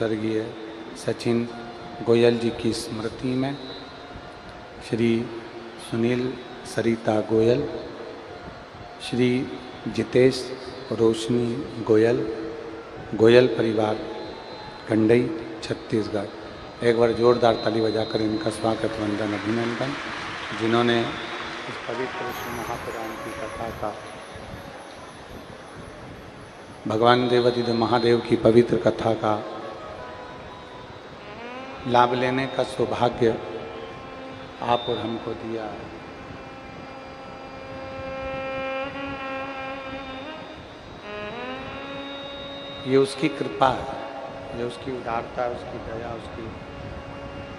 स्वर्गीय सचिन गोयल जी की स्मृति में श्री सुनील सरिता गोयल, श्री जितेश रोशनी गोयल, गोयल परिवार कंडई छत्तीसगढ़। एक बार जोरदार ताली बजाकर इनका स्वागत वंदन अभिनंदन, जिन्होंने इस पवित्र श्री महापुराण की कथा का, भगवान देवादिदेव महादेव की पवित्र कथा का लाभ लेने का सौभाग्य आप और हमको दिया है। ये उसकी कृपा है, ये उसकी उदारता, उसकी दया, उसकी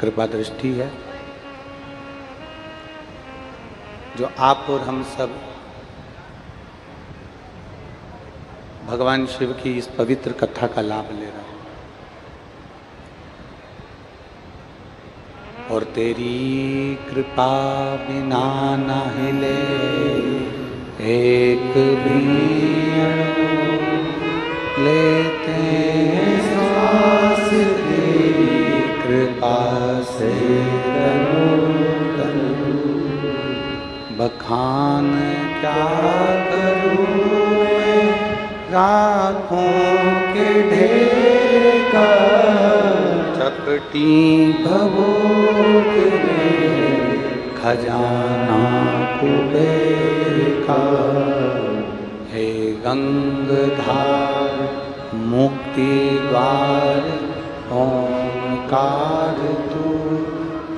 कृपा दृष्टि है जो आप और हम सब भगवान शिव की इस पवित्र कथा का लाभ ले रहे हैं। और तेरी कृपा बिना न हिले एक भी लेते श्वास, तेरी कृपा से बखान क्या करूं मैं राखों के ढेर का, चपटी भभूत में खजाना कुबेर का। हे गंगधार मुक्ति द्वार ओंकार तू,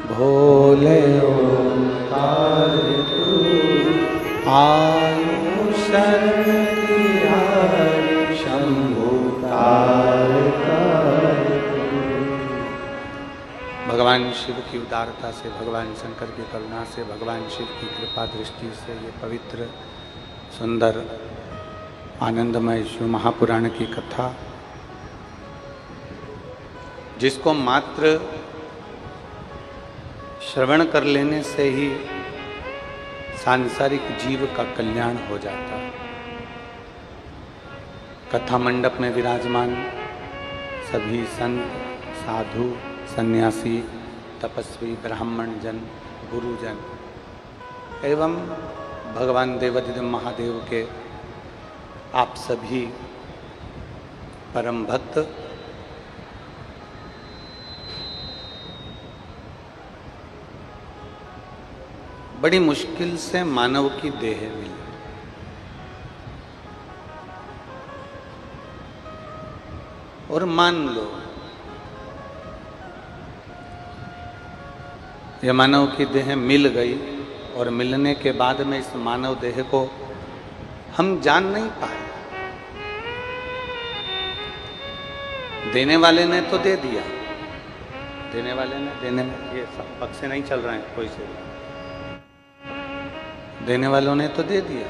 भोले ओंकार तू, आयु शरण शंभु तार कर। भगवान शिव की उदारता से, भगवान शंकर की करुणा से, भगवान शिव की कृपा दृष्टि से ये पवित्र सुंदर आनंदमय शिव महापुराण की कथा, जिसको मात्र श्रवण कर लेने से ही सांसारिक जीव का कल्याण हो जाता है। कथा मंडप में विराजमान सभी संत, साधु, सन्यासी, तपस्वी, ब्राह्मण जन, गुरुजन एवं भगवान देवादिदेव महादेव के आप सभी परम भक्त बड़ी मुश्किल से मानव की देह मिली। और मान लो ये मानव की देह मिल गई और मिलने के बाद में इस मानव देह को हम जान नहीं पाए। देने वाले ने तो दे दिया, देने वाले ने, देने में ये सब पक्ष से नहीं चल रहे हैं कोई से, देने वालों ने तो दे दिया।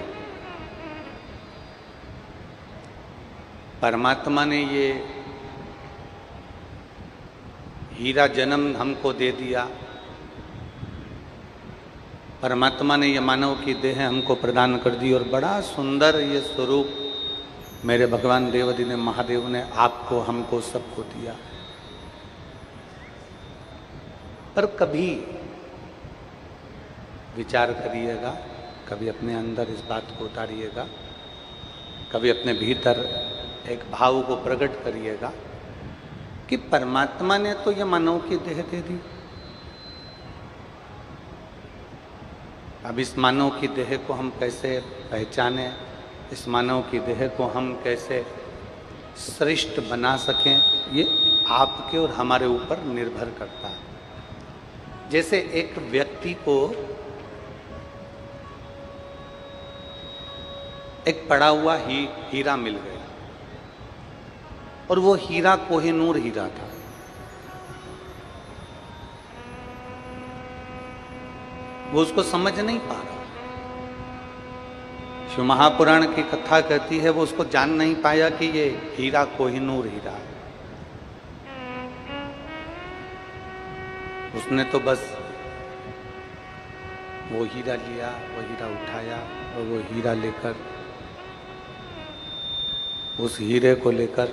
परमात्मा ने ये हीरा जन्म हमको दे दिया, परमात्मा ने ये मानव की देह हमको प्रदान कर दी और बड़ा सुंदर ये स्वरूप मेरे भगवान देवादिदेव महादेव ने आपको, हमको, सबको दिया। पर कभी विचार करिएगा, कभी अपने अंदर इस बात को उतारिएगा, कभी अपने भीतर एक भाव को प्रकट करिएगा कि परमात्मा ने तो ये मानव की देह दे दी। अब इस मानव की देह को हम कैसे पहचानें, इस मानव की देह को हम कैसे श्रेष्ठ बना सकें, ये आपके और हमारे ऊपर निर्भर करता है। जैसे एक व्यक्ति को एक पड़ा हुआ हीरा मिल गया और वो हीरा कोहिनूर हीरा था। वो उसको समझ नहीं पा रहा। शिव महापुराण की कथा कहती है वो उसको जान नहीं पाया कि ये हीरा कोहिनूर हीरा है। उसने तो बस वो हीरा लिया, वो हीरा उठाया और वो हीरा लेकर, उस हीरे को लेकर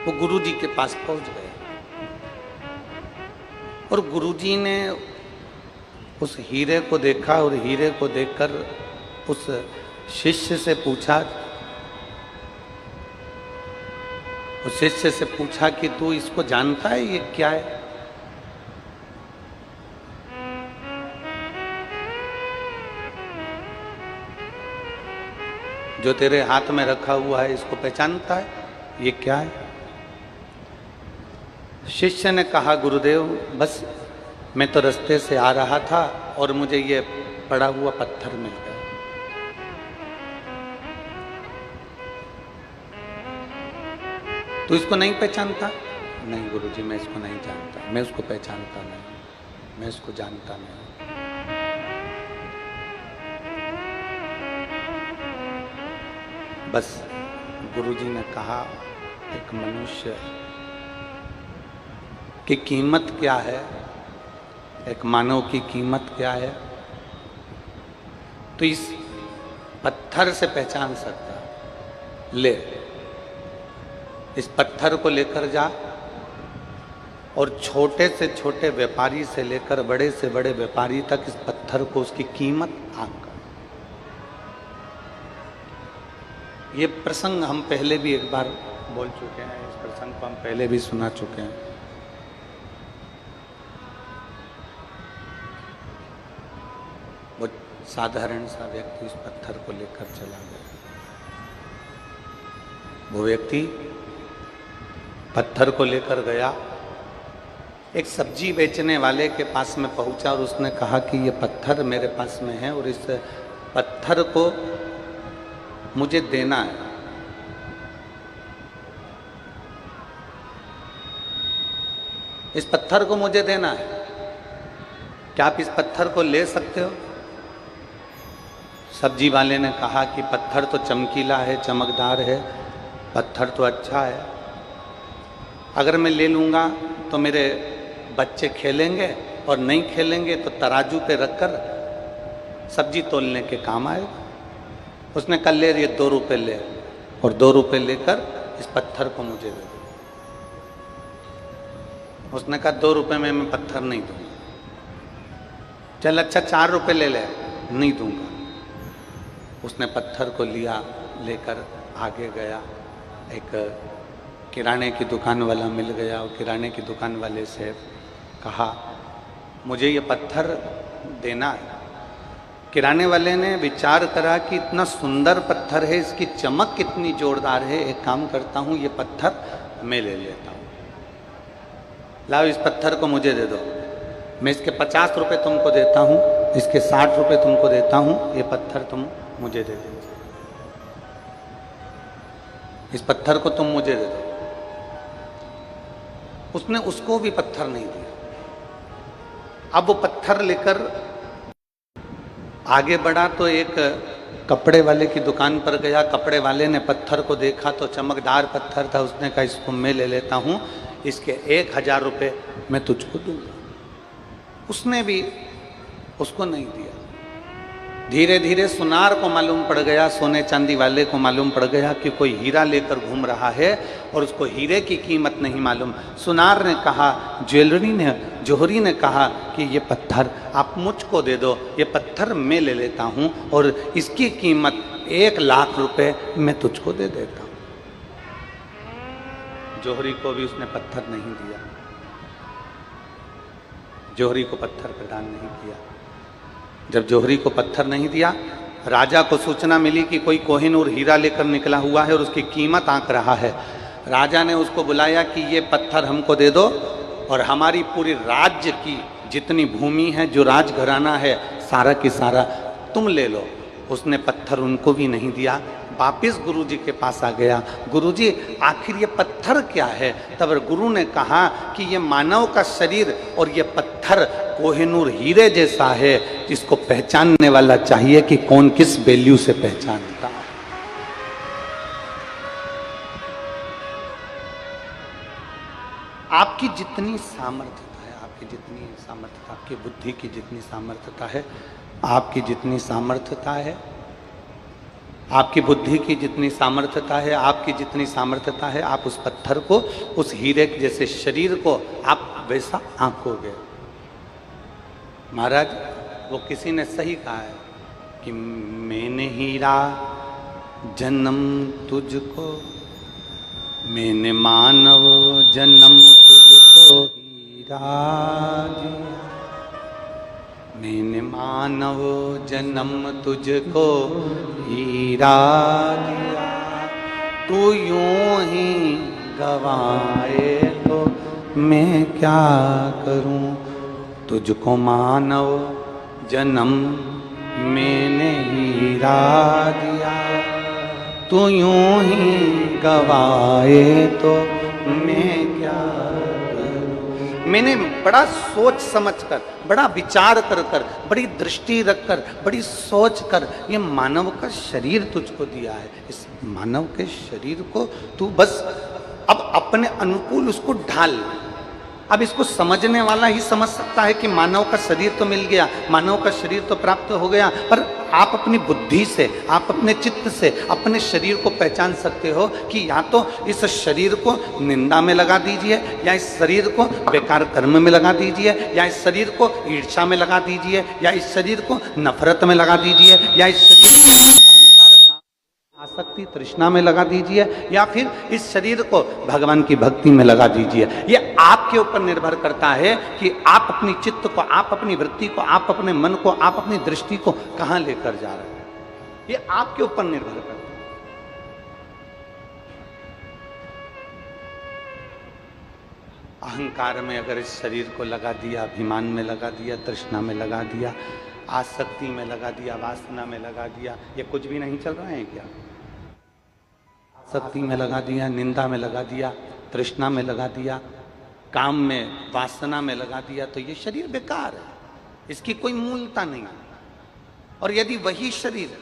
वो गुरुजी के पास पहुंच गए और गुरुजी ने उस हीरे को देखा और हीरे को देखकर उस शिष्य से पूछा, उस शिष्य से पूछा कि तू इसको जानता है, ये क्या है? जो तेरे हाथ में रखा हुआ है इसको पहचानता है, ये क्या है? शिष्य ने कहा, गुरुदेव बस मैं तो रास्ते से आ रहा था और मुझे ये पड़ा हुआ पत्थर मिल गया। तू इसको नहीं पहचानता? नहीं गुरुजी, मैं इसको नहीं जानता, मैं उसको पहचानता नहीं, मैं इसको जानता नहीं। बस गुरुजी ने कहा, एक मनुष्य की कीमत क्या है, एक मानव की कीमत क्या है, तो इस पत्थर से पहचान सकता। ले, इस पत्थर को लेकर जा और छोटे से छोटे व्यापारी से लेकर बड़े से बड़े व्यापारी तक इस पत्थर को, उसकी कीमत आंक। ये प्रसंग हम पहले भी एक बार बोल चुके हैं, इस प्रसंग को हम पहले भी सुना चुके हैं। वो साधारण सा व्यक्ति उस पत्थर को लेकर चला गया। वो व्यक्ति पत्थर को लेकर गया, एक सब्जी बेचने वाले के पास में पहुंचा और उसने कहा कि ये पत्थर मेरे पास में है और इस पत्थर को मुझे देना है। इस पत्थर को मुझे देना है, क्या आप इस पत्थर को ले सकते हो? सब्जी वाले ने कहा कि पत्थर तो चमकीला है, चमकदार है, पत्थर तो अच्छा है, अगर मैं ले लूँगा तो मेरे बच्चे खेलेंगे और नहीं खेलेंगे तो तराजू पे रखकर सब्जी तोलने के काम आएगा। उसने कहा ले, ये 2 रुपये ले, और 2 रुपये लेकर इस पत्थर को मुझे दे दो। उसने कहा 2 रुपये में मैं पत्थर नहीं दूंगा। चल अच्छा 4 रुपये ले ले, नहीं दूंगा। उसने पत्थर को लिया, लेकर आगे गया। एक किराने की दुकान वाला मिल गया और किराने की दुकान वाले से कहा मुझे ये पत्थर देना है। किराने वाले ने विचार करा कि इतना सुंदर पत्थर है, इसकी चमक कितनी जोरदार है, एक काम करता हूँ ये पत्थर मैं ले लेता हूँ। लाओ इस पत्थर को मुझे दे दो, मैं इसके 50 रुपये तुमको देता हूँ, इसके 60 रुपये तुमको देता हूँ, ये पत्थर तुम मुझे दे दो, इस पत्थर को तुम मुझे दे दो। उसने उसको भी पत्थर नहीं दिया। अब वो पत्थर लेकर आगे बढ़ा तो एक कपड़े वाले की दुकान पर गया। कपड़े वाले ने पत्थर को देखा तो चमकदार पत्थर था। उसने कहा इसको मैं ले लेता हूँ, इसके 1000 रुपये मैं तुझको दूंगा। उसने भी उसको नहीं दिया। धीरे धीरे सुनार को मालूम पड़ गया, सोने चांदी वाले को मालूम पड़ गया कि कोई हीरा लेकर घूम रहा है और उसको हीरे की कीमत नहीं मालूम। सुनार ने कहा, जोहरी ने कहा कि ये पत्थर आप मुझको दे दो, ये पत्थर मैं ले लेता हूँ और इसकी कीमत 1 लाख रुपए मैं तुझको दे देता हूँ। जोहरी को भी उसने पत्थर नहीं दिया, जोहरी को पत्थर प्रदान नहीं किया। जब जोहरी को पत्थर नहीं दिया, राजा को सूचना मिली कि कोई कोहिनूर हीरा लेकर निकला हुआ है और उसकी कीमत आंक रहा है। राजा ने उसको बुलाया कि ये पत्थर हमको दे दो और हमारी पूरी राज्य की जितनी भूमि है, जो राजघराना है, सारा की सारा तुम ले लो। उसने पत्थर उनको भी नहीं दिया। वापिस गुरुजी के पास आ गया, गुरुजी आखिर ये पत्थर क्या है? तब गुरु ने कहा कि ये मानव का शरीर और ये पत्थर कोहिनूर हीरे जैसा है, जिसको पहचानने वाला चाहिए कि कौन किस वैल्यू से पहचानता। आपकी जितनी सामर्थ्यता है, आपकी जितनी सामर्थ्यता, आपकी बुद्धि की जितनी सामर्थ्यता है, आपकी जितनी सामर्थ्यता है, आपकी बुद्धि की जितनी सामर्थ्यता है, आपकी जितनी सामर्थ्यता है, आप उस पत्थर को, उस हीरे जैसे शरीर को आप वैसा आंकोगे। महाराज वो किसी ने सही कहा है कि मैंने हीरा जन्म तुझको, मैंने मानव जन्म तुझको हीरा दिया, मैंने मानव जन्म तुझको हीरा दिया, तू यूं ही गवाए तो मैं क्या करूं, तुझको मानव जन्म मैंने हीरा दिया, तू यूं ही गवाए तो मैं क्या करूं। मैंने बड़ा सोच समझ कर, बड़ा विचार कर कर, बड़ी दृष्टि रख कर, बड़ी सोच कर ये मानव का शरीर तुझको दिया है। इस मानव के शरीर को तू बस अब अपने अनुकूल उसको ढाल। अब इसको समझने वाला ही समझ सकता है कि मानव का शरीर तो मिल गया, मानव का शरीर तो प्राप्त हो गया, पर आप अपनी बुद्धि से, आप अपने चित्त से अपने शरीर को पहचान सकते हो कि या तो इस शरीर को निंदा में लगा दीजिए, या इस शरीर को बेकार कर्म में लगा दीजिए, या इस शरीर को ईर्ष्या में लगा दीजिए, या इस शरीर को नफरत में लगा दीजिए, या इस शरीर को आसक्ति तृष्णा में लगा दीजिए, या फिर इस शरीर को भगवान की भक्ति में लगा दीजिए। ये आपके ऊपर निर्भर करता है कि आप अपनी चित्त को, आप अपनी वृत्ति को, आप अपने मन को, आप अपनी दृष्टि को कहां लेकर जा रहे हैं। ये आपके ऊपर निर्भर करता है। अहंकार में अगर इस शरीर को लगा दिया, अभिमान में लगा दिया, तृष्णा में लगा दिया, आसक्ति में लगा दिया, वासना में लगा दिया, ये कुछ भी नहीं चल रहा है क्या? आसक्ति में लगा दिया, निंदा में लगा दिया, तृष्णा में लगा दिया, काम में, वासना में लगा दिया, तो ये शरीर बेकार है, इसकी कोई मूलता नहीं। और यदि वही शरीर,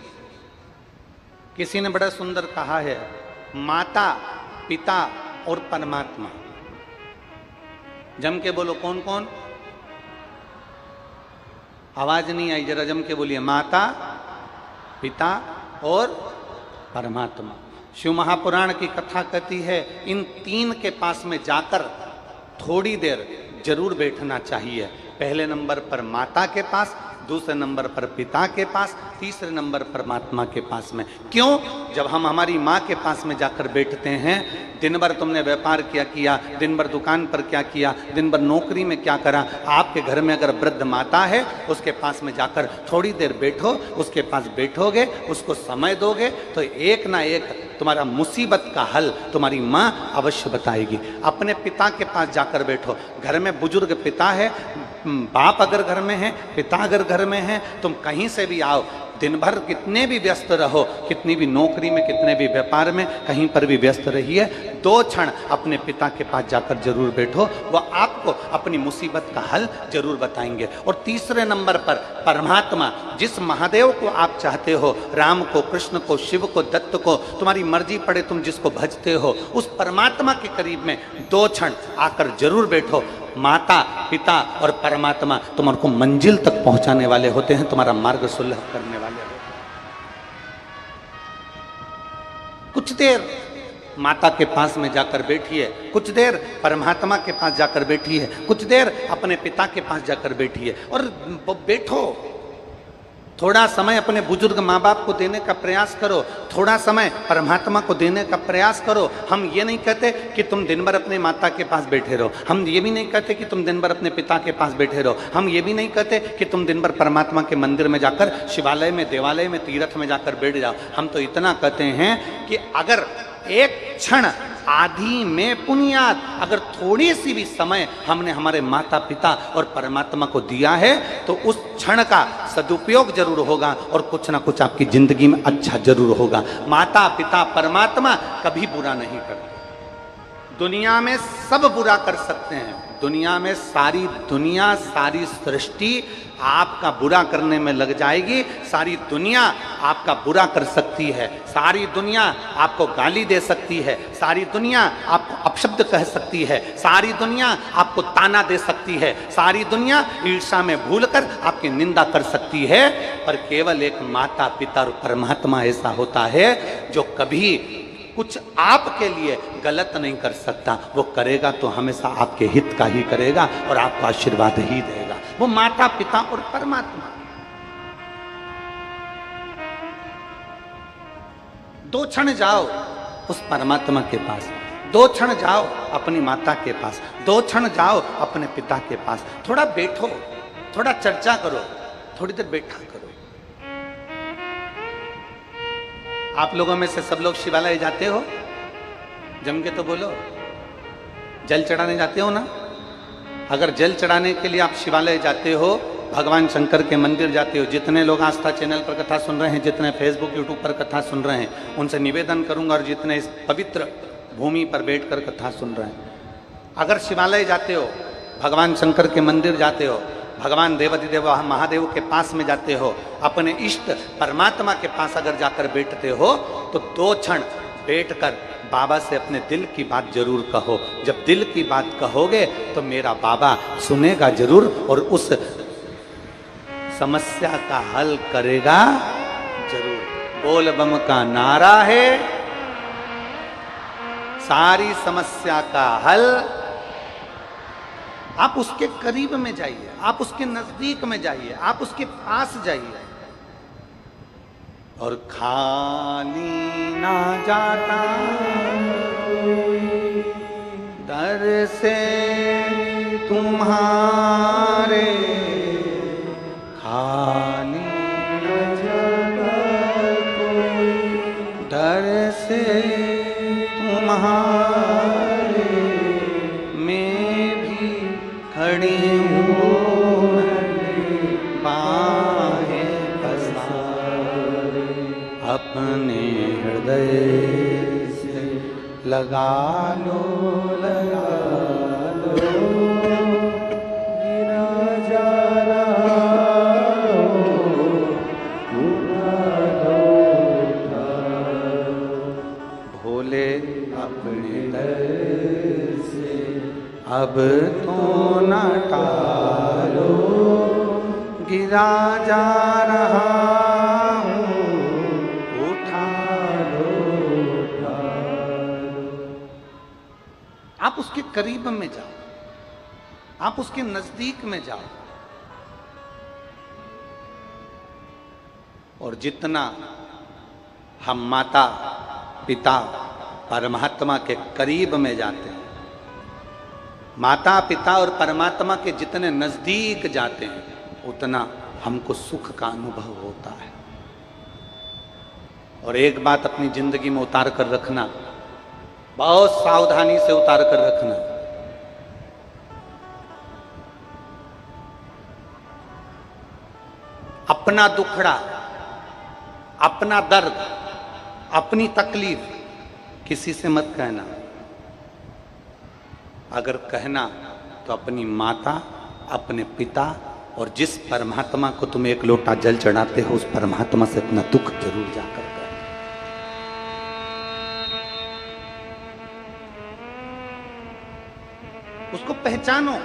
किसी ने बड़ा सुंदर कहा है, माता, पिता और परमात्मा, जम के बोलो कौन कौन? आवाज नहीं आई, जरा जम के बोलिए। माता, पिता और परमात्मा। शिव महापुराण की कथा कहती है इन तीन के पास में जाकर थोड़ी देर जरूर बैठना चाहिए। पहले नंबर पर माता के पास, दूसरे नंबर पर पिता के पास, तीसरे नंबर परमात्मा के पास में। क्यों? जब हम हमारी माँ के पास में जाकर बैठते हैं, दिन भर तुमने व्यापार क्या किया, दिन भर दुकान पर क्या किया, दिन भर नौकरी में क्या करा, आपके घर में अगर वृद्ध माता है उसके पास में जाकर थोड़ी देर बैठो, उसके पास बैठोगे, उसको समय दोगे तो एक ना एक तुम्हारा मुसीबत का हल तुम्हारी माँ अवश्य बताएगी। अपने पिता के पास जाकर बैठो। घर में बुजुर्ग पिता है, बाप अगर घर में है, पिता अगर घर में है, तुम कहीं से भी आओ, दिन भर कितने भी व्यस्त रहो, कितनी भी नौकरी में, कितने भी व्यापार में, कहीं पर भी व्यस्त रहिए, 2 क्षण अपने पिता के पास जाकर जरूर बैठो, वह आपको अपनी मुसीबत का हल जरूर बताएंगे। और तीसरे नंबर पर परमात्मा, जिस महादेव को आप चाहते हो, राम को, कृष्ण को, शिव को, दत्त को, तुम्हारी मर्जी पड़े तुम जिसको भजते हो, उस परमात्मा के करीब में 2 क्षण आकर जरूर बैठो। माता, पिता और परमात्मा तुम्हारे को मंजिल तक पहुंचाने वाले होते हैं, तुम्हारा मार्ग सुलभ करने वाले होते हैं। कुछ देर माता के पास में जाकर बैठिए, कुछ देर परमात्मा के पास जाकर बैठिए, कुछ देर अपने पिता के पास जाकर बैठिए और बैठो। थोड़ा समय अपने बुजुर्ग माँ बाप को देने का प्रयास करो, थोड़ा समय परमात्मा को देने का प्रयास करो। हम ये नहीं कहते कि तुम दिन भर अपने माता के पास बैठे रहो, हम ये भी नहीं कहते कि तुम दिन भर अपने पिता के पास बैठे रहो, हम ये भी नहीं कहते कि तुम दिन भर परमात्मा के मंदिर में जाकर, शिवालय में, देवालय में, तीर्थ में जाकर बैठ जाओ। हम तो इतना कहते हैं कि अगर एक क्षण आदि में पुण्यात, अगर थोड़ी सी भी समय हमने हमारे माता पिता और परमात्मा को दिया है तो उस क्षण का सदुपयोग जरूर होगा और कुछ ना कुछ आपकी जिंदगी में अच्छा जरूर होगा। माता पिता परमात्मा कभी बुरा नहीं करते, दुनिया में सब बुरा कर सकते हैं, दुनिया में सारी दुनिया, सारी सृष्टि आपका बुरा करने में लग जाएगी। सारी दुनिया आपका बुरा कर सकती है, सारी दुनिया आपको गाली दे सकती है, सारी दुनिया आपको अपशब्द कह सकती है, सारी दुनिया आपको ताना दे सकती है, सारी दुनिया ईर्ष्या में भूलकर आपकी निंदा कर सकती है। पर केवल एक माता पिता और परमात्मा ऐसा होता है जो कभी कुछ आपके लिए गलत नहीं कर सकता। वो करेगा तो हमेशा आपके हित का ही करेगा और आपको आशीर्वाद ही देगा। वो माता पिता और परमात्मा। दो क्षण जाओ उस परमात्मा के पास, दो क्षण जाओ अपनी माता के पास, दो क्षण जाओ अपने पिता के पास। थोड़ा बैठो, थोड़ा चर्चा करो, थोड़ी देर बैठा करो। आप लोगों में से सब लोग शिवालय जाते हो? जम के तो बोलो। जल चढ़ाने जाते हो ना? अगर जल चढ़ाने के लिए आप शिवालय जाते हो, भगवान शंकर के मंदिर जाते हो, जितने लोग आस्था चैनल पर कथा सुन रहे हैं, जितने फेसबुक यूट्यूब पर कथा सुन रहे हैं, उनसे निवेदन करूंगा, और जितने इस पवित्र भूमि पर बैठकर कथा सुन रहे हैं, अगर शिवालय जाते हो, भगवान शंकर के मंदिर जाते हो, भगवान देवाधिदेव महादेव के पास में जाते हो, अपने इष्ट परमात्मा के पास अगर जाकर बैठते हो, तो दो क्षण बैठकर बाबा से अपने दिल की बात जरूर कहो। जब दिल की बात कहोगे तो मेरा बाबा सुनेगा जरूर और उस समस्या का हल करेगा जरूर। बोल बम का नारा है, सारी समस्या का हल। आप उसके करीब में जाइए, आप उसके नजदीक में जाइए, आप उसके पास जाइए। और खाली ना जाता दर से तुम्हारे, खाली ना जाता दर से तुम्हारे, खड़ी हूँ बाहें पसारे, अपने हृदय से लगा लो, लगा लो, गिरा जा रहा उठा दो, उठा दो। भोले अपने दर से अब तो न टालो, गिरा जा रहा हूँ, उठा लो, उठा लो। आप उसके करीब में जाओ, आप उसके नजदीक में जाओ, और जितना हम माता पिता परमात्मा के करीब में जाते हैं, माता पिता और परमात्मा के जितने नजदीक जाते हैं, उतना हमको सुख का अनुभव होता है। और एक बात अपनी जिंदगी में उतार कर रखना, बहुत सावधानी से उतार कर रखना, अपना दुखड़ा, अपना दर्द, अपनी तकलीफ किसी से मत कहना। अगर कहना तो अपनी माता, अपने पिता और जिस परमात्मा को तुम एक लोटा जल चढ़ाते हो, उस परमात्मा से अपना दुख जरूर जाकर कहना। उसको पहचानो,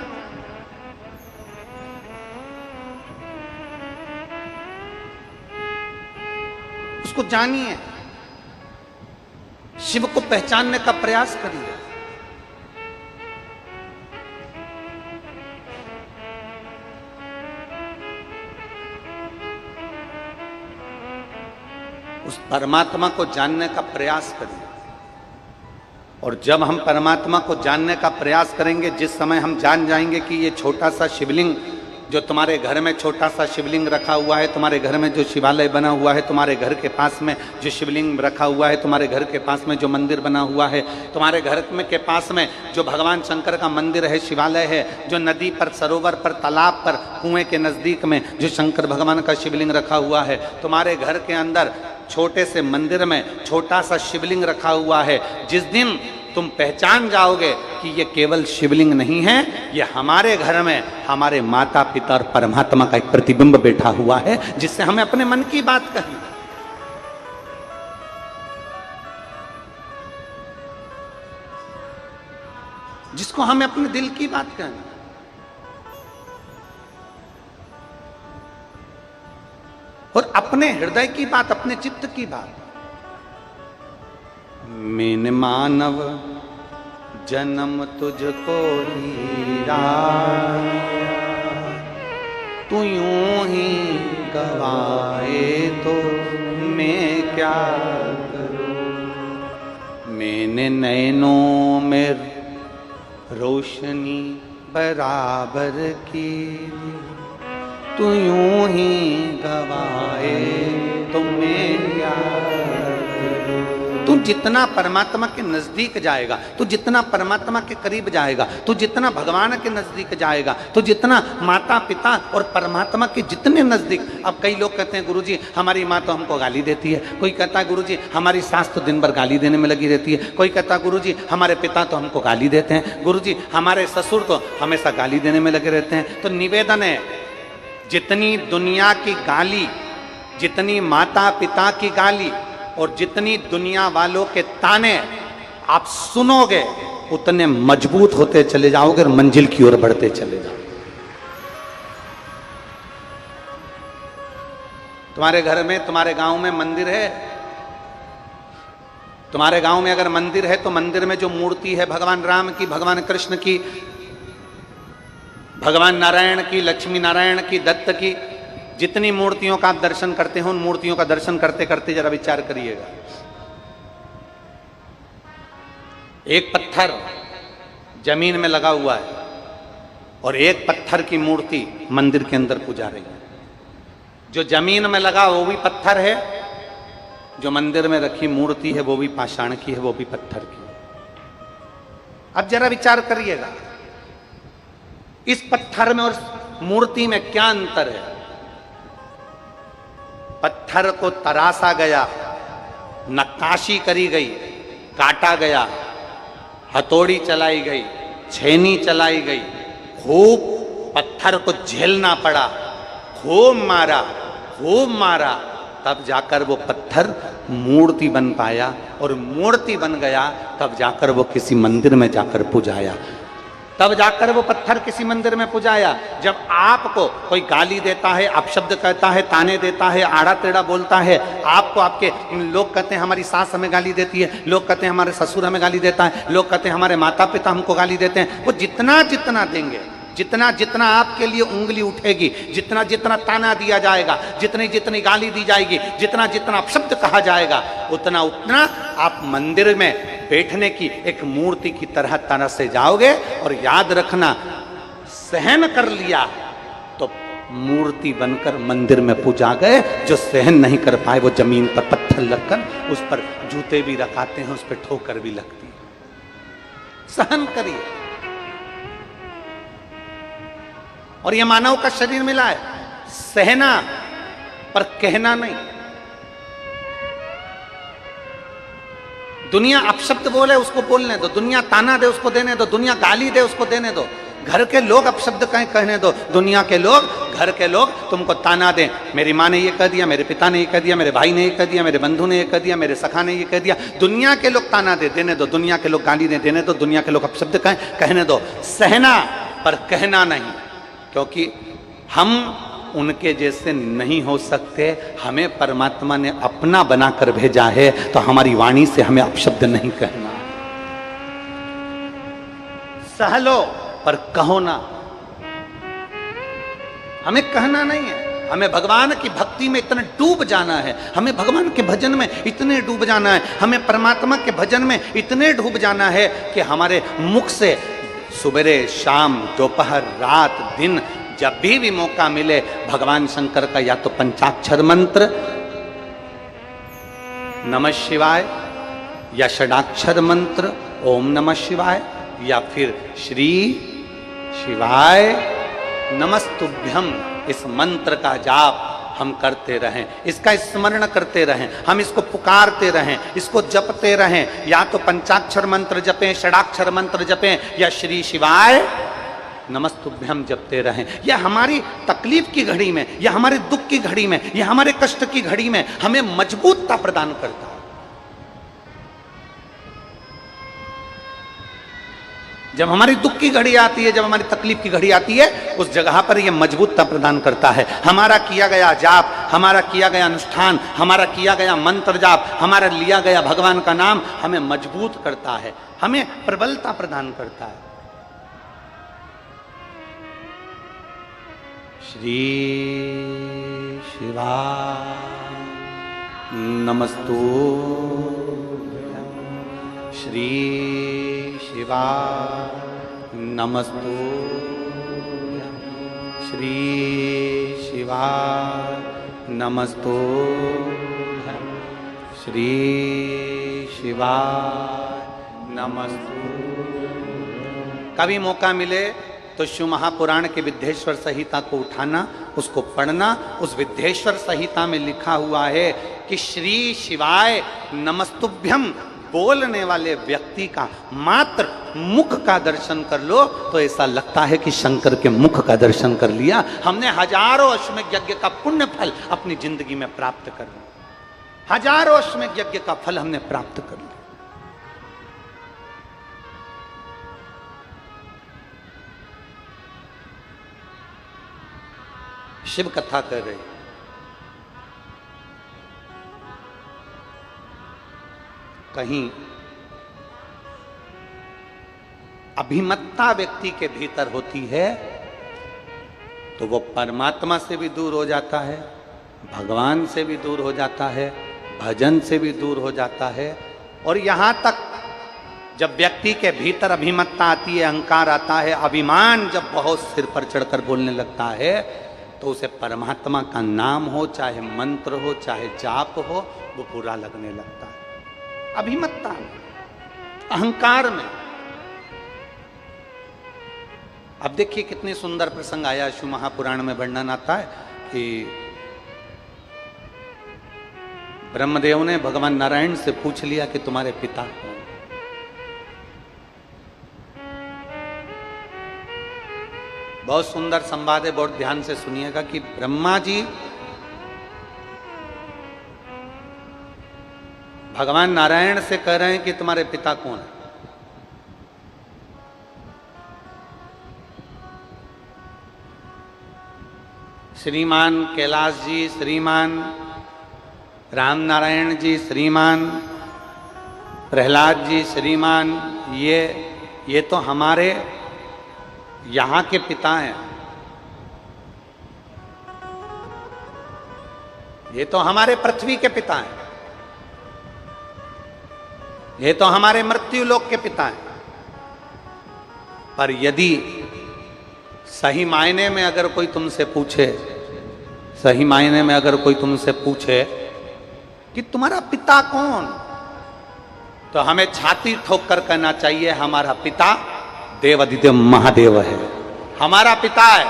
उसको जानिए, शिव को पहचानने का प्रयास करिए। उस परमात्मा को जानने का प्रयास करिए। और जब हम परमात्मा को जानने का प्रयास करेंगे, जिस समय हम जान जाएंगे कि ये छोटा सा शिवलिंग जो तुम्हारे घर में छोटा सा शिवलिंग रखा हुआ है, तुम्हारे घर में जो शिवालय बना हुआ है, तुम्हारे घर के पास में जो शिवलिंग रखा हुआ है, तुम्हारे घर के पास में जो मंदिर बना हुआ है, तुम्हारे घर में के पास में जो भगवान शंकर का मंदिर है, शिवालय है, जो नदी पर, सरोवर पर, तालाब पर, कुएं के नज़दीक में जो शंकर भगवान का शिवलिंग रखा हुआ है, तुम्हारे घर के अंदर छोटे से मंदिर में छोटा सा शिवलिंग रखा हुआ है। जिस दिन तुम पहचान जाओगे कि ये केवल शिवलिंग नहीं है, ये हमारे घर में हमारे माता पिता और परमात्मा का एक प्रतिबिंब बैठा हुआ है, जिससे हमें अपने मन की बात कहनी, जिसको हमें अपने दिल की बात कहनी। और अपने हृदय की बात, अपने चित्त की बात। मैंने मानव जन्म तुझको हीरा, तू यूं ही गवाए तो मैं क्या करूं। मैंने नैनों में रोशनी बराबर की, तू यूं ही गवाए तो मैं क्या करूं। तू जितना परमात्मा के नजदीक जाएगा, तू जितना परमात्मा के करीब जाएगा, तू जितना भगवान के नजदीक जाएगा, तू जितना माता पिता और परमात्मा के जितने नजदीक। अब कई लोग कहते हैं गुरुजी हमारी माँ तो हमको गाली देती है, कोई कहता है गुरुजी हमारी सास तो दिन भर गाली देने में लगी रहती है, कोई कहता है गुरुजी हमारे पिता तो हमको गाली देते हैं, गुरुजी हमारे ससुर तो हमेशा गाली देने में लगे रहते हैं। तो निवेदन है, जितनी दुनिया की गाली, जितनी माता पिता की गाली और जितनी दुनिया वालों के ताने आप सुनोगे, उतने मजबूत होते चले जाओगे और मंजिल की ओर बढ़ते चले जाओगे। तुम्हारे घर में, तुम्हारे गांव में मंदिर है, तुम्हारे गांव में अगर मंदिर है तो मंदिर में जो मूर्ति है भगवान राम की, भगवान कृष्ण की, भगवान नारायण की, लक्ष्मी नारायण की, दत्त की, जितनी मूर्तियों का आप दर्शन करते हो, उन मूर्तियों का दर्शन करते करते जरा विचार करिएगा। एक पत्थर जमीन में लगा हुआ है और एक पत्थर की मूर्ति मंदिर के अंदर पूजा रही है। जो जमीन में लगा वो भी पत्थर है, जो मंदिर में रखी मूर्ति है वो भी पाषाण की है, वो भी पत्थर की है। अब जरा विचार करिएगा, इस पत्थर में और मूर्ति में क्या अंतर है। पत्थर को तरासा गया, नक्काशी करी गई, काटा गया, हथौड़ी चलाई गई, छेनी चलाई गई, खूब पत्थर को झेलना पड़ा, खूब मारा, तब जाकर वो पत्थर मूर्ति बन पाया, और मूर्ति बन गया तब जाकर वो किसी मंदिर में जाकर पूजाया, तब जाकर वो पत्थर किसी मंदिर में पूजाया। जब आपको कोई गाली देता है, अपशब्द कहता है, ताने देता है, आड़ा टेढ़ा बोलता है, आपको आपके लोग कहते हैं हमारी सास हमें गाली देती है, लोग कहते हैं हमारे ससुर हमें गाली देता है, लोग कहते हैं हमारे माता पिता हमको गाली देते हैं, वो जितना जितना देंगे, जितना जितना आपके लिए उंगली उठेगी, जितना जितना ताना दिया जाएगा, जितनी जितनी गाली दी जाएगी, जितना जितना अपशब्द कहा जाएगा, उतना उतना आप मंदिर में बैठने की एक मूर्ति की तरह से जाओगे। और याद रखना, सहन कर लिया तो मूर्ति बनकर मंदिर में पूजा गए, जो सहन नहीं कर पाए वो जमीन पर पत्थर लगकर उस पर जूते भी रखाते हैं, उस पर ठोकर भी लगती है। सहन करिए। और ये मानव का शरीर मिला है, सहना पर कहना नहीं। दुनिया अपशब्द बोले उसको बोलने दो, दुनिया ताना दे उसको देने दो, दुनिया गाली दे उसको देने दो, घर के लोग अपशब्द कहीं कहने दो, दुनिया के लोग, घर के लोग तुमको ताना दें, मेरी माँ ने ये कह दिया, मेरे पिता ने ये कह दिया, मेरे भाई ने ये कह दिया, मेरे बंधु ने ये कह दिया, मेरे सखा ने ये कह दिया, दुनिया के लोग ताना दे, देने दो, दुनिया के लोग गाली दे, देने दो, दुनिया के लोग अपशब्द कहें, कहने दो। सहना पर कहना नहीं, क्योंकि हम उनके जैसे नहीं हो सकते। हमें परमात्मा ने अपना बनाकर भेजा है, तो हमारी वाणी से हमें अपशब्द नहीं कहना। सह लो पर कहो ना, हमें कहना नहीं है। हमें भगवान की भक्ति में इतने डूब जाना है, हमें भगवान के भजन में इतने डूब जाना है, हमें परमात्मा के भजन में इतने डूब जाना है कि हमारे मुख से सुबह शाम दोपहर रात दिन जब भी मौका मिले भगवान शंकर का या तो पंचाक्षर मंत्र नमः शिवाय, या षडाक्षर मंत्र ओम नमः शिवाय, या फिर श्री शिवाय नमस्तुभ्यम, इस मंत्र का जाप हम करते रहें, इसका स्मरण करते रहें, हम इसको पुकारते रहें, इसको जपते रहें। या तो पंचाक्षर मंत्र जपें, षडाक्षर मंत्र जपें, या श्री शिवाय नमस्तुभ्यम जपते रहें। यह हमारी तकलीफ की घड़ी में, या हमारे दुख की घड़ी में, या हमारे कष्ट की घड़ी में हमें मजबूतता प्रदान करता है। जब हमारी दुख की घड़ी आती है, जब हमारी तकलीफ की घड़ी आती है, उस जगह पर यह मजबूतता प्रदान करता है। हमारा किया गया जाप, हमारा किया गया अनुष्ठान, हमारा किया गया मंत्र जाप, हमारा लिया गया भगवान का नाम हमें मजबूत करता है, हमें प्रबलता प्रदान करता है। श्री शिवाय नमस्तुभ्यं, श्री शिवाय नमस्तुभ्यं, श्री शिवाय नमस्तुभ्यं, श्री शिवाय नमस्तुभ्यं। कभी मौका मिले तो शिव महापुराण के विद्येश्वर संहिता को उठाना, उसको पढ़ना। उस विद्येश्वर संहिता में लिखा हुआ है कि श्री शिवाय नमस्तुभ्यम बोलने वाले व्यक्ति का मात्र मुख का दर्शन कर लो तो ऐसा लगता है कि शंकर के मुख का दर्शन कर लिया। हमने हजारों अश्वमेध यज्ञ का पुण्य फल अपनी जिंदगी में प्राप्त कर लिया, हजारों अश्वमेध यज्ञ का फल हमने प्राप्त कर लिया। शिव कथा कर रहे, कहीं अभिमत्ता व्यक्ति के भीतर होती है तो वो परमात्मा से भी दूर हो जाता है, भगवान से भी दूर हो जाता है, भजन से भी दूर हो जाता है। और यहां तक जब व्यक्ति के भीतर अभिमत्ता आती है, अहंकार आता है, अभिमान जब बहुत सिर पर चढ़कर बोलने लगता है, तो उसे परमात्मा का नाम हो, चाहे मंत्र हो, चाहे जाप हो, वो बुरा लगने लगता है। अभिमत्ता में, अहंकार में। अब देखिए कितनी सुंदर प्रसंग आया, शिव महापुराण में वर्णन आता है कि ब्रह्मदेव ने भगवान नारायण से पूछ लिया कि तुम्हारे पिता कौन? बहुत सुंदर संवाद है, बहुत ध्यान से सुनिएगा कि ब्रह्मा जी भगवान नारायण से कह रहे हैं कि तुम्हारे पिता कौन है? श्रीमान कैलाश जी, श्रीमान राम नारायण जी, श्रीमान प्रहलाद जी, श्रीमान ये तो हमारे यहाँ के पिता हैं, ये तो हमारे पृथ्वी के पिता हैं, ये तो हमारे मृत्यु लोक के पिता हैं। पर यदि सही मायने में अगर कोई तुमसे पूछे, सही मायने में अगर कोई तुमसे पूछे कि तुम्हारा पिता कौन, तो हमें छाती ठोक कर कहना चाहिए हमारा पिता देवाधिदेव महादेव है, हमारा पिता है।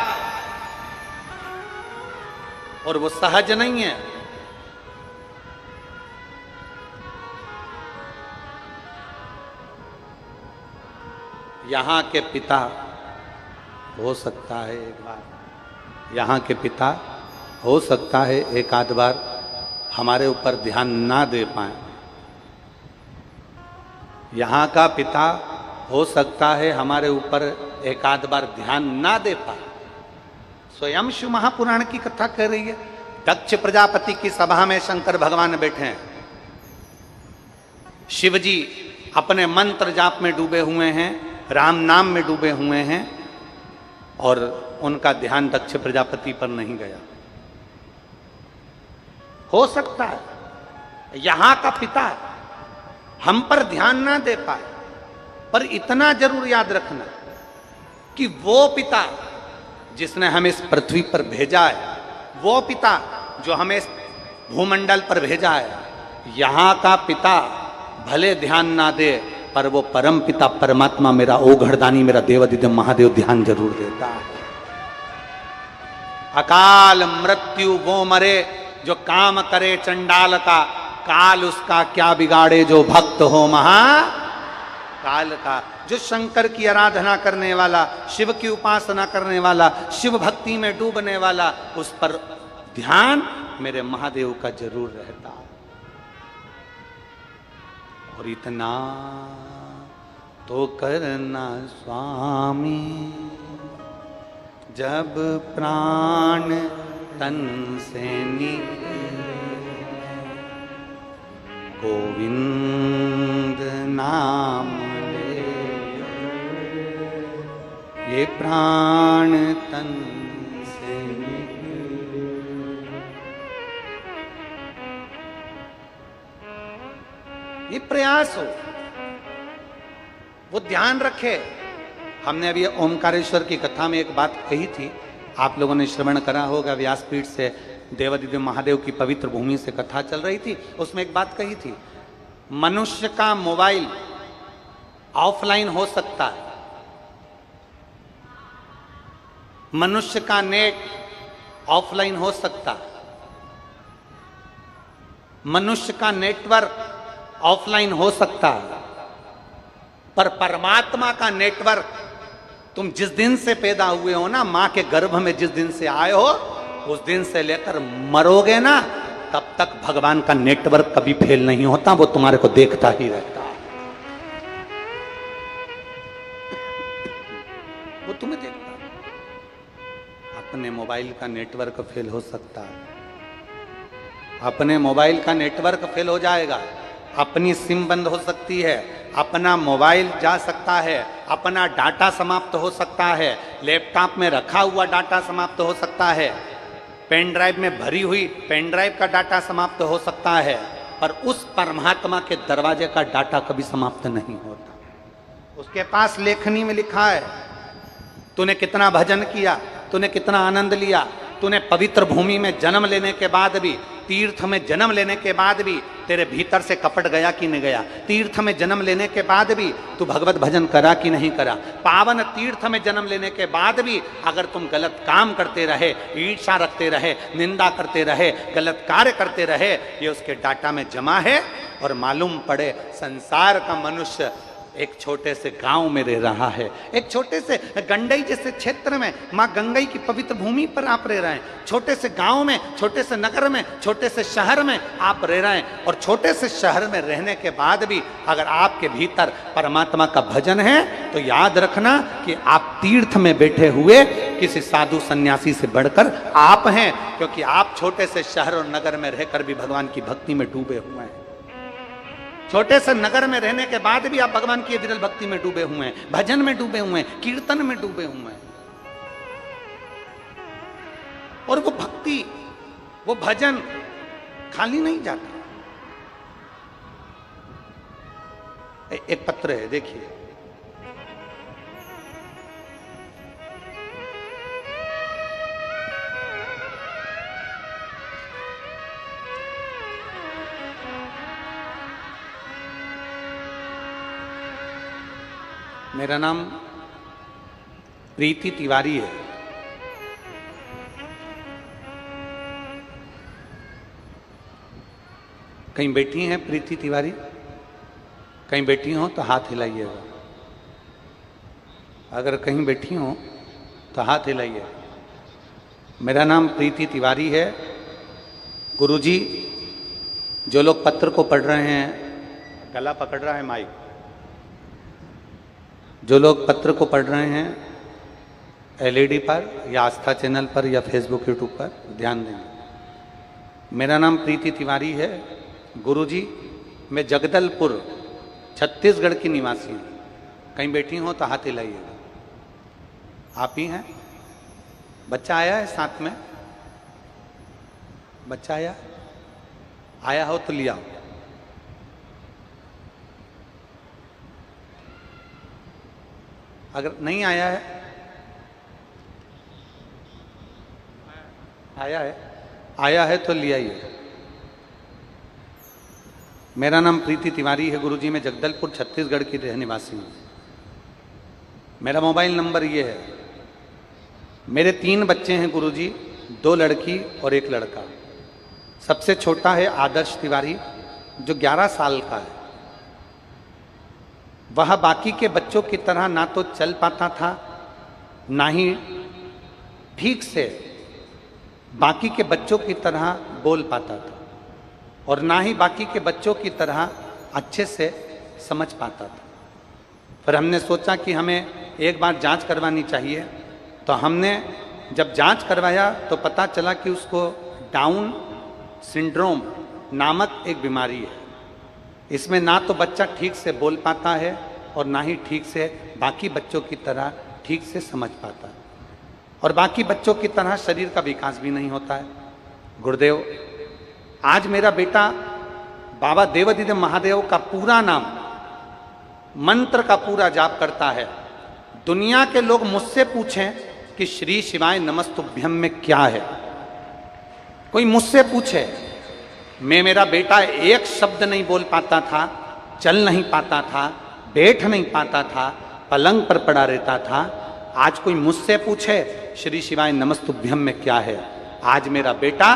और वो सहज नहीं है, यहां के पिता हो सकता है एक बार, यहां के पिता हो सकता है एक आध बार हमारे ऊपर ध्यान ना दे पाए, यहाँ का पिता हो सकता है हमारे ऊपर एक आध बार ध्यान ना दे पाए। स्वयं शिव महापुराण की कथा कह रही है, दक्ष प्रजापति की सभा में शंकर भगवान बैठे हैं, शिव जी अपने मंत्र जाप में डूबे हुए हैं, राम नाम में डूबे हुए हैं, और उनका ध्यान दक्ष प्रजापति पर नहीं गया। हो सकता है यहां का पिता हम पर ध्यान ना दे पाए, पर इतना जरूर याद रखना कि वो पिता जिसने हमें इस पृथ्वी पर भेजा है, वो पिता जो हमें इस भूमंडल पर भेजा है, यहां का पिता भले ध्यान ना दे, पर वो परम पिता परमात्मा मेरा ओघड़दानी मेरा देवाधिदेव महादेव ध्यान जरूर देता है। अकाल मृत्यु वो मरे जो काम करे चंडाल का, काल उसका क्या बिगाड़े जो भक्त हो महा काल का। जो शंकर की आराधना करने वाला, शिव की उपासना करने वाला, शिव भक्ति में डूबने वाला, उस पर ध्यान मेरे महादेव का जरूर रहता। और इतना तो करना स्वामी, जब प्राण तन से निकले, गोविंद नाम ले, ये प्राण तन से निकले। ये प्रयास हो, वो ध्यान रखे। हमने अभी ओमकारेश्वर की कथा में एक बात कही थी, आप लोगों ने श्रवण करा होगा, व्यासपीठ से देवादिदेव महादेव की पवित्र भूमि से कथा चल रही थी। उसमें एक बात कही थी, मनुष्य का मोबाइल ऑफलाइन हो सकता है, मनुष्य का नेट ऑफलाइन हो सकता है, मनुष्य का नेटवर्क ऑफलाइन हो सकता है, पर परमात्मा का नेटवर्क, तुम जिस दिन से पैदा हुए हो ना, मां के गर्भ में जिस दिन से आए हो, उस दिन से लेकर मरोगे ना, तब तक भगवान का नेटवर्क कभी फेल नहीं होता, वो तुम्हारे को देखता ही रहता है, वो तुम्हें देखता है। अपने मोबाइल का नेटवर्क फेल हो सकता है, अपने मोबाइल का नेटवर्क फेल हो जाएगा, अपनी सिम बंद हो सकती है, अपना मोबाइल जा सकता है, अपना डाटा समाप्त हो सकता है, लैपटॉप में रखा हुआ डाटा समाप्त हो सकता है, पेन ड्राइव में भरी हुई पेन ड्राइव का डाटा समाप्त हो सकता है, पर उस परमात्मा के दरवाजे का डाटा कभी समाप्त नहीं होता। उसके पास लेखनी में लिखा है, तूने कितना भजन किया, तूने कितना आनंद लिया, तूने पवित्र भूमि में जन्म लेने के बाद भी, तीर्थ में जन्म लेने के बाद भी तेरे भीतर से कपट गया कि नहीं गया, तीर्थ में जन्म लेने के बाद भी तू भगवत भजन करा कि नहीं करा, पावन तीर्थ में जन्म लेने के बाद भी अगर तुम गलत काम करते रहे, ईर्ष्या रखते रहे, निंदा करते रहे, गलत कार्य करते रहे, ये उसके डाटा में जमा है। और मालूम पड़े संसार का मनुष्य एक छोटे से गांव में रह रहा है, एक छोटे से गंडई जैसे क्षेत्र में, मां गंगई की पवित्र भूमि पर आप रह रहे हैं, छोटे से गांव में, छोटे से नगर में, छोटे से शहर में आप रह रहे हैं। और छोटे से शहर में रहने के बाद भी अगर आपके भीतर परमात्मा का भजन है, तो याद रखना कि आप तीर्थ में बैठे हुए किसी साधु सन्यासी से बढ़कर आप हैं, क्योंकि आप छोटे से शहर और नगर में रहकर भी भगवान की भक्ति में डूबे हुए हैं। छोटे से नगर में रहने के बाद भी आप भगवान की विरल भक्ति में डूबे हुए हैं, भजन में डूबे हुए हैं, कीर्तन में डूबे हुए हैं। और वो भक्ति, वो भजन खाली नहीं जाता। एक पत्र है, देखिए, मेरा नाम प्रीति तिवारी है। कहीं बैठी हैं प्रीति तिवारी? कहीं बैठी हो तो हाथ हिलाइएगा। अगर कहीं बैठी हो तो हाथ हिलाइए। मेरा नाम प्रीति तिवारी है। गुरुजी, जो लोग पत्र को पढ़ रहे हैं, गला पकड़ रहा है माइक, जो लोग पत्र को पढ़ रहे हैं एलईडी पर या आस्था चैनल पर या फेसबुक यूट्यूब पर, ध्यान देंगे। मेरा नाम प्रीति तिवारी है। गुरुजी, मैं जगदलपुर छत्तीसगढ़ की निवासी हूँ। कहीं बैठी हो तो हाथ हिलाइएगा। आप ही हैं? बच्चा आया है साथ में? बच्चा आया? आया हो तो लिया। अगर नहीं आया है, आया है तो ले आइए। मेरा नाम प्रीति तिवारी है गुरुजी, मैं जगदलपुर छत्तीसगढ़ की रहने वासी हूँ। मेरा मोबाइल नंबर ये है। मेरे 3 बच्चे हैं गुरुजी, 2 लड़की और 1 लड़का। सबसे छोटा है आदर्श तिवारी जो 11 साल का है। वह बाकी के बच्चों की तरह ना तो चल पाता था, ना ही ठीक से बाकी के बच्चों की तरह बोल पाता था, और ना ही बाकी के बच्चों की तरह अच्छे से समझ पाता था। फिर हमने सोचा कि हमें एक बार जांच करवानी चाहिए। तो हमने जब जांच करवाया तो पता चला कि उसको डाउन सिंड्रोम नामक एक बीमारी है। इसमें ना तो बच्चा ठीक से बोल पाता है और ना ही ठीक से बाकी बच्चों की तरह ठीक से समझ पाता है, और बाकी बच्चों की तरह शरीर का विकास भी नहीं होता है। गुरुदेव, आज मेरा बेटा बाबा देवादिदेव महादेव का पूरा नाम, मंत्र का पूरा जाप करता है। दुनिया के लोग मुझसे पूछें कि श्री शिवाय नमस्तुभ्यम में क्या है, कोई मुझसे पूछे, मेरा बेटा एक शब्द नहीं बोल पाता था, चल नहीं पाता था, बैठ नहीं पाता था, पलंग पर पड़ा रहता था। आज कोई मुझसे पूछे श्री शिवाय नमस्तुभ्यम में क्या है, आज मेरा बेटा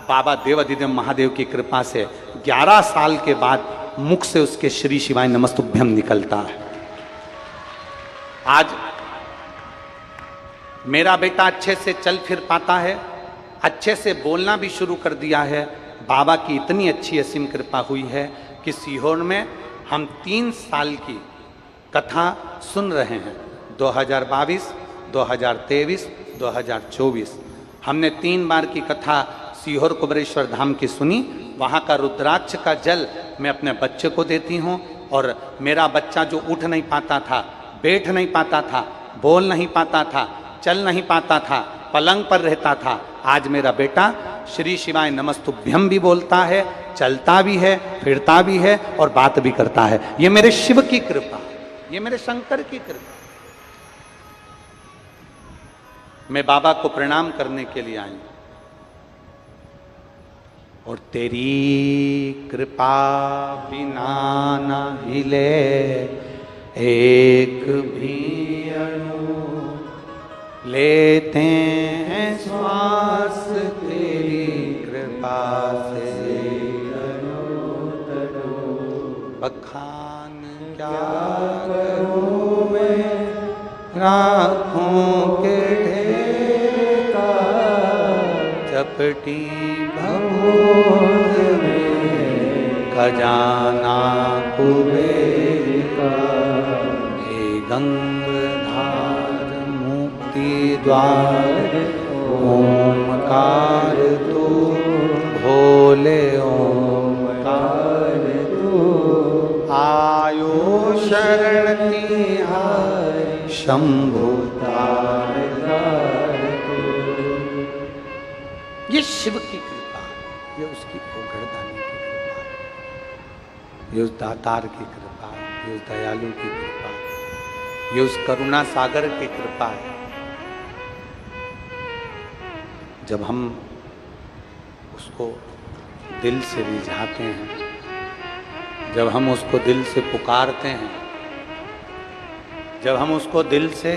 बाबा देवादिदेव महादेव की कृपा से 11 साल के बाद मुख से उसके श्री शिवाय नमस्तुभ्यम निकलता है। आज मेरा बेटा अच्छे से चल फिर पाता है, अच्छे से बोलना भी शुरू कर दिया है। बाबा की इतनी अच्छी असीम कृपा हुई है कि सीहोर में हम 3 साल की कथा सुन रहे हैं। 2022, 2023, 2024 हमने 3 बार की कथा सीहोर कुबेरेश्वर धाम की सुनी। वहाँ का रुद्राक्ष का जल मैं अपने बच्चे को देती हूँ, और मेरा बच्चा जो उठ नहीं पाता था, बैठ नहीं पाता था, बोल नहीं पाता था, चल नहीं पाता था, पलंग पर रहता था, आज मेरा बेटा श्री शिवाय नमस्तुभ्यम भी बोलता है, चलता भी है, फिरता भी है और बात भी करता है। ये मेरे शिव की कृपा, ये मेरे शंकर की कृपा। मैं बाबा को प्रणाम करने के लिए आई, और तेरी कृपा बिना न हिले एक भी अणु, लेते हैं श्वास तेरी कृपा से, बखान क्या करूं मैं राखों के ढेर का, चपटी भगोद में खजाना कुबेर का, हे गंगाधार मुक्ति द्वार ओमकार तू, भोले ओमकार तू, आयो शरण तिहार शंभु तार तू। ये शिव की कृपा, ये उसकी भोगड़दानी की कृपा, ये उस दातार की कृपा, ये उस दयालु की कृपा, ये उस करुणा सागर की कृपा है। जब हम उसको दिल से रिझाते हैं, जब हम उसको दिल से पुकारते हैं, जब हम उसको दिल से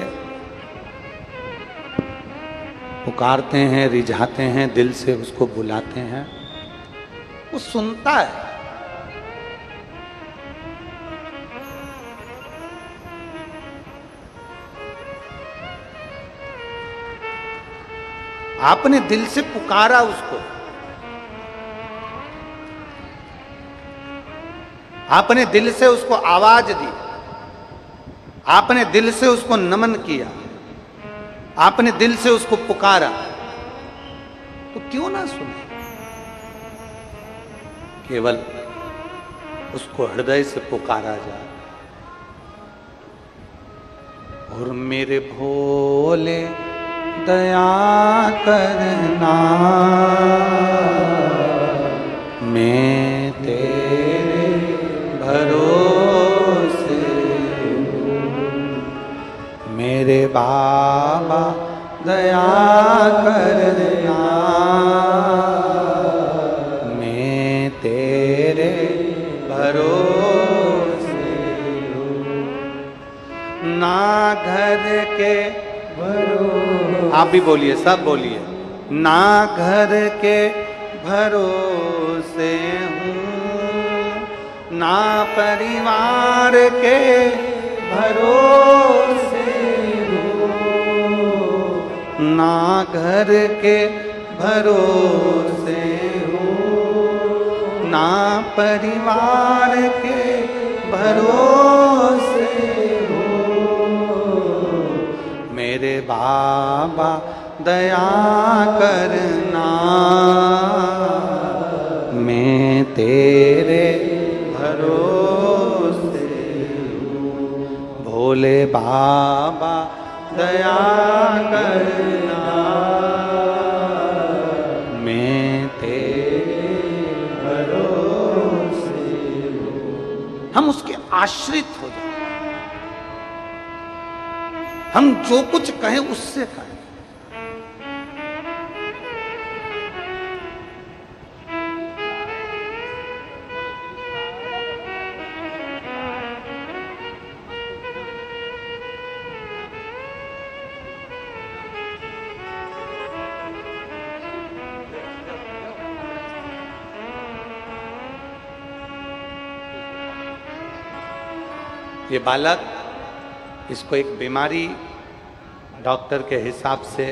पुकारते हैं, रिझाते हैं, दिल से उसको बुलाते हैं, वो सुनता है। आपने दिल से पुकारा उसको, आपने दिल से उसको आवाज दी, आपने दिल से उसको नमन किया, आपने दिल से उसको पुकारा, तो क्यों ना सुने। केवल उसको हृदय से पुकारा जाए। और मेरे भोले दया करना, मैं तेरे भरोसे, मेरे बाबा दया करना, मैं तेरे भरोसे, ना घर के, आप भी बोलिए, सब बोलिए, ना घर के भरोसे हूँ, ना परिवार के भरोसे हूँ, ना घर के भरोसे हूँ, ना परिवार के भरोसे हूँ। मेरे बाबा दया करना, मैं तेरे भरोसे हूँ। भोले बाबा दया करना, मैं तेरे भरोसे हूँ। हम उसके आश्रित हो जाए, हम जो कुछ कहें उससे कहें। ये बालक, इसको एक बीमारी डॉक्टर के हिसाब से,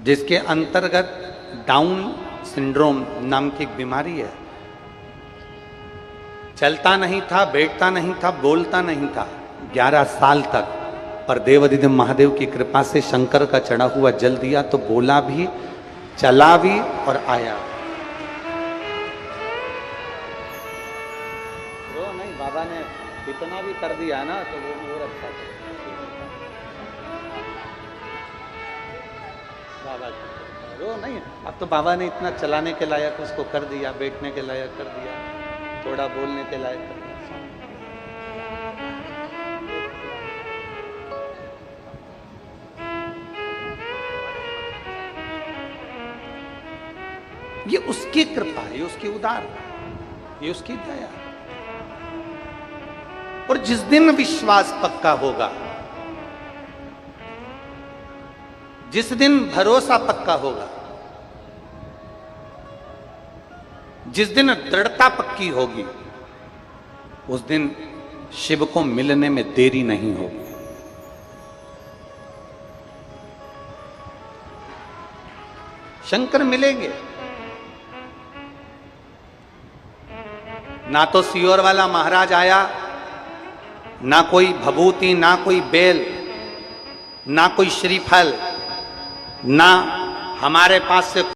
जिसके अंतर्गत डाउन सिंड्रोम नाम की एक बीमारी है। चलता नहीं था, बैठता नहीं था, बोलता नहीं था 11 साल तक, पर देवाधिदेव महादेव की कृपा से शंकर का चढ़ा हुआ जल दिया तो बोला भी, चला भी और आया। बाबा ने इतना भी कर दिया ना तो वो और अच्छा था। बाबा रो नहीं, अब तो बाबा ने इतना चलाने के लायक उसको कर दिया, बैठने के लायक कर दिया, थोड़ा बोलने के लायक कर दिया। ये उसकी कृपा है, ये उसकी उदार, ये उसकी दया। और जिस दिन विश्वास पक्का होगा, जिस दिन भरोसा पक्का होगा, जिस दिन दृढ़ता पक्की होगी, उस दिन शिव को मिलने में देरी नहीं होगी। शंकर मिलेंगे। ना तो सियोर वाला महाराज आया, ना कोई भभूति, ना कोई बेल, ना कोई श्रीफल, ना हमारे पास से